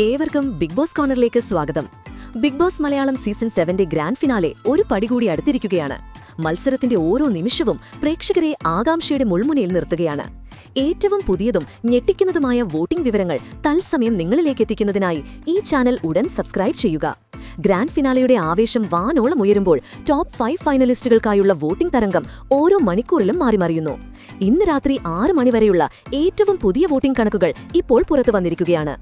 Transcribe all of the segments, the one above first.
ഏവർക്കും big Boss കോർണറിലേക്ക് സ്വാഗതം. ബിഗ് ബോസ് മലയാളം സീസൺ 7ന്റെ ഗ്രാൻഡ് ഫിനാലെ ഒരു പടി കൂടി അടുത്തിരിക്കുകയാണ്. മത്സരത്തിന്റെ ഓരോ നിമിഷവും പ്രേക്ഷകരെ ആകാംക്ഷയുടെ മുൾമുനയിൽ നിർത്തുകയാണ്. ഏറ്റവും പുതിയതും ഞെട്ടിക്കുന്നതുമായ വോട്ടിംഗ് വിവരങ്ങൾ തത്സമയം നിങ്ങളിലേക്ക് എത്തിക്കുന്നതിനായി ഈ ചാനൽ ഉടൻ സബ്സ്ക്രൈബ് ചെയ്യുക. ഗ്രാൻഡ് ഫിനാലയുടെ ആവേശം വാനോളം ഉയരുമ്പോൾ ടോപ്പ് 5 ഫൈനലിസ്റ്റുകൾക്കായുള്ള വോട്ടിംഗ് തരംഗം ഓരോ മണിക്കൂറിലും മാറിമറിയുന്നു. ഇന്ന് രാത്രി 6 മണിവരെയുള്ള ഏറ്റവും പുതിയ വോട്ടിംഗ് കണക്കുകൾ ഇപ്പോൾ പുറത്തു വന്നിരിക്കുകയാണ്.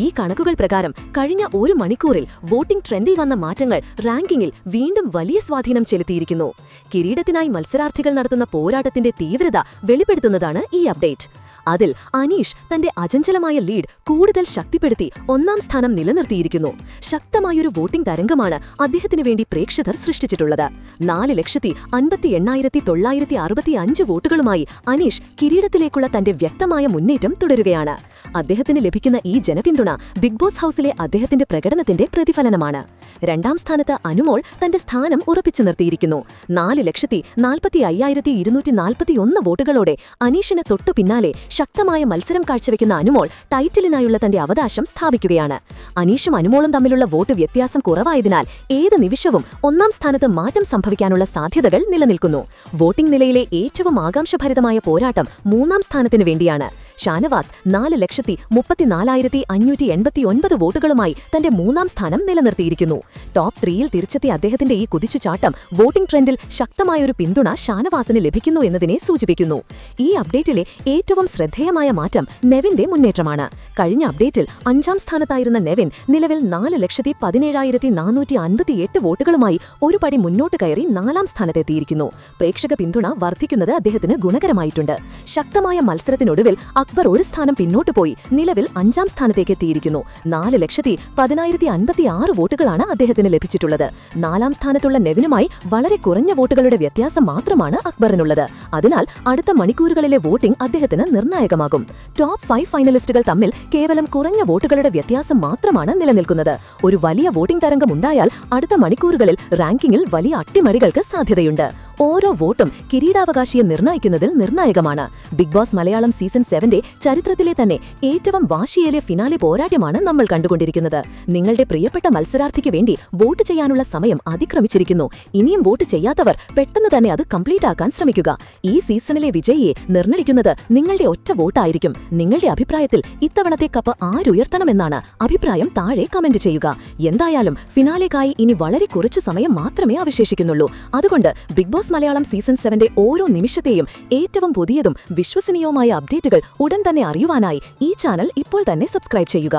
ഈ കണക്കുകൾ പ്രകാരം കഴിഞ്ഞ ഒരു മണിക്കൂറിൽ വോട്ടിംഗ് ട്രെൻഡിൽ വന്ന മാറ്റങ്ങൾ റാങ്കിങ്ങിൽ വീണ്ടും വലിയ സ്വാധീനം ചെലുത്തിയിരിക്കുന്നു. കിരീടത്തിനായി മത്സരാർത്ഥികൾ നടത്തുന്ന പോരാട്ടത്തിന്റെ തീവ്രത വെളിപ്പെടുത്തുന്നതാണ് ഈ അപ്ഡേറ്റ്. അതിൽ അനീഷ് തന്റെ അചഞ്ചലമായ ലീഡ് കൂടുതൽ ശക്തിപ്പെടുത്തി 1ാം സ്ഥാനം നിലനിർത്തിയിരിക്കുന്നു. ശക്തമായൊരു വോട്ടിംഗ് തരംഗമാണ് അദ്ദേഹത്തിനു വേണ്ടി പ്രേക്ഷകർ സൃഷ്ടിച്ചിട്ടുള്ളത്. 4,58,965 വോട്ടുകളുമായി അനീഷ് കിരീടത്തിലേക്കുള്ള തന്റെ വ്യക്തമായ മുന്നേറ്റം തുടരുകയാണ്. അദ്ദേഹത്തിന് ലഭിക്കുന്ന ഈ ജനപിന്തുണ ബിഗ് ബോസ് ഹൌസിലെ അദ്ദേഹത്തിന്റെ പ്രകടനത്തിന്റെ പ്രതിഫലനമാണ്. 2ാം സ്ഥാനത്ത് അനുമോൾ തന്റെ സ്ഥാനം ഉറപ്പിച്ചു നിർത്തിയിരിക്കുന്നു. 4,45,241 വോട്ടുകളോടെ അനീഷിന് തൊട്ടു പിന്നാലെ ശക്തമായ മത്സരം കാഴ്ചവെക്കുന്ന അനുമോൾ ടൈറ്റിലിനായുള്ള തന്റെ അവകാശം സ്ഥാപിക്കുകയാണ്. അനീഷും അനുമോളും തമ്മിലുള്ള വോട്ട് വ്യത്യാസം കുറവായതിനാൽ ഏത് നിമിഷവും 1ാം സ്ഥാനത്ത് മാറ്റം സംഭവിക്കാനുള്ള സാധ്യതകൾ നിലനിൽക്കുന്നു. വോട്ടിംഗ് നിലയിലെ ഏറ്റവും ആകാംക്ഷഭരിതമായ പോരാട്ടം 3ാം സ്ഥാനത്തിനു വേണ്ടിയാണ്. ഷാനവാസ് 4,34,589 വോട്ടുകളുമായി തന്റെ 3ാം സ്ഥാനം നിലനിർത്തിയിരിക്കുന്നു. ടോപ്പ് 3യിൽ തിരിച്ചെത്തിയ അദ്ദേഹത്തിന്റെ ഈ കുതിച്ചുചാട്ടം വോട്ടിംഗ് ട്രെൻഡിൽ ശക്തമായൊരു പിന്തുണ ഷാനവാസിന് ലഭിക്കുന്നു എന്നതിനെ സൂചിപ്പിക്കുന്നു. ഈ അപ്ഡേറ്റിലെ ഏറ്റവും ശ്രദ്ധേയമായ മാറ്റം നെവിന്റെ മുന്നേറ്റമാണ്. കഴിഞ്ഞ അപ്ഡേറ്റിൽ 5ാം സ്ഥാനത്തായിരുന്ന നെവിൻ നിലവിൽ 4,17,458 വോട്ടുകളുമായി ഒരു പടി മുന്നോട്ട് കയറി 4ാം സ്ഥാനത്തെത്തിയിരിക്കുന്നു. പ്രേക്ഷക പിന്തുണ വർദ്ധിക്കുന്നത് അദ്ദേഹത്തിന് ഗുണകരമായിട്ടുണ്ട്. ശക്തമായ മത്സരത്തിനൊടുവിൽ അക്ബർ ഒരു സ്ഥാനം പിന്നോട്ട് പോയി നിലവിൽ 5ാം സ്ഥാനത്തേക്ക് എത്തിയിരിക്കുന്നു. 4,10,156 വോട്ടുകളാണ് അദ്ദേഹത്തിന് ലഭിച്ചിട്ടുള്ളത്. 4ാം സ്ഥാനത്തുള്ള നെവിനുമായി വളരെ കുറഞ്ഞ വോട്ടുകളുടെ വ്യത്യാസം മാത്രമാണ് അക്ബറിനുള്ളത്. അതിനാൽ അടുത്ത മണിക്കൂറുകളിലെ വോട്ടിംഗ് അദ്ദേഹത്തിന് നിർണായകമാകും. ടോപ്പ് 5 ഫൈനലിസ്റ്റുകൾ തമ്മിൽ കേവലം കുറഞ്ഞ വോട്ടുകളുടെ വ്യത്യാസം മാത്രമാണ് നിലനിൽക്കുന്നത്. ഒരു വലിയ വോട്ടിംഗ് തരംഗം ഉണ്ടായാൽ അടുത്ത മണിക്കൂറുകളിൽ റാങ്കിങ്ങിൽ വലിയ അട്ടിമറികൾക്ക് സാധ്യതയുണ്ട്. ഓരോ വോട്ടും കിരീടാവകാശിയെ നിർണ്ണയിക്കുന്നതിൽ നിർണായകമാണ്. ബിഗ് ബോസ് മലയാളം സീസൺ 7ന്റെ ചരിത്രത്തിലെ തന്നെ ഏറ്റവും വാശിയേറിയ ഫിനാലെ പോരാട്ടമാണ് നമ്മൾ കണ്ടുകൊണ്ടിരിക്കുന്നത്. നിങ്ങളുടെ പ്രിയപ്പെട്ട മത്സരാർത്ഥിക്ക് വേണ്ടി വോട്ട് ചെയ്യാനുള്ള സമയം അതിക്രമിച്ചിരിക്കുന്നു. ഇനിയും വോട്ട് ചെയ്യാത്തവർ പെട്ടെന്ന് തന്നെ അത് കംപ്ലീറ്റ് ആക്കാൻ ശ്രമിക്കുക. ഈ സീസണിലെ വിജയിയെ നിർണ്ണയിക്കുന്നത് നിങ്ങളുടെ ഒറ്റ വോട്ടായിരിക്കും. നിങ്ങളുടെ അഭിപ്രായത്തിൽ ഇത്തവണത്തെ കപ്പ് ആരുയർത്തണമെന്നാണ് അഭിപ്രായം താഴെ കമന്റ് ചെയ്യുക. എന്തായാലും ഫിനാലേക്കായി ഇനി വളരെ കുറച്ചു സമയം മാത്രമേ അവശേഷിക്കുന്നുള്ളൂ. അതുകൊണ്ട് ബിഗ് ബോസ് മലയാളം സീസൺ 7ന്റെ ഓരോ നിമിഷത്തെയും ഏറ്റവും പുതിയതും വിശ്വസനീയവുമായ അപ്ഡേറ്റുകൾ ഉടൻ തന്നെ അറിയുവാനായി ഈ ചാനൽ ഇപ്പോൾ തന്നെ സബ്സ്ക്രൈബ് ചെയ്യുക.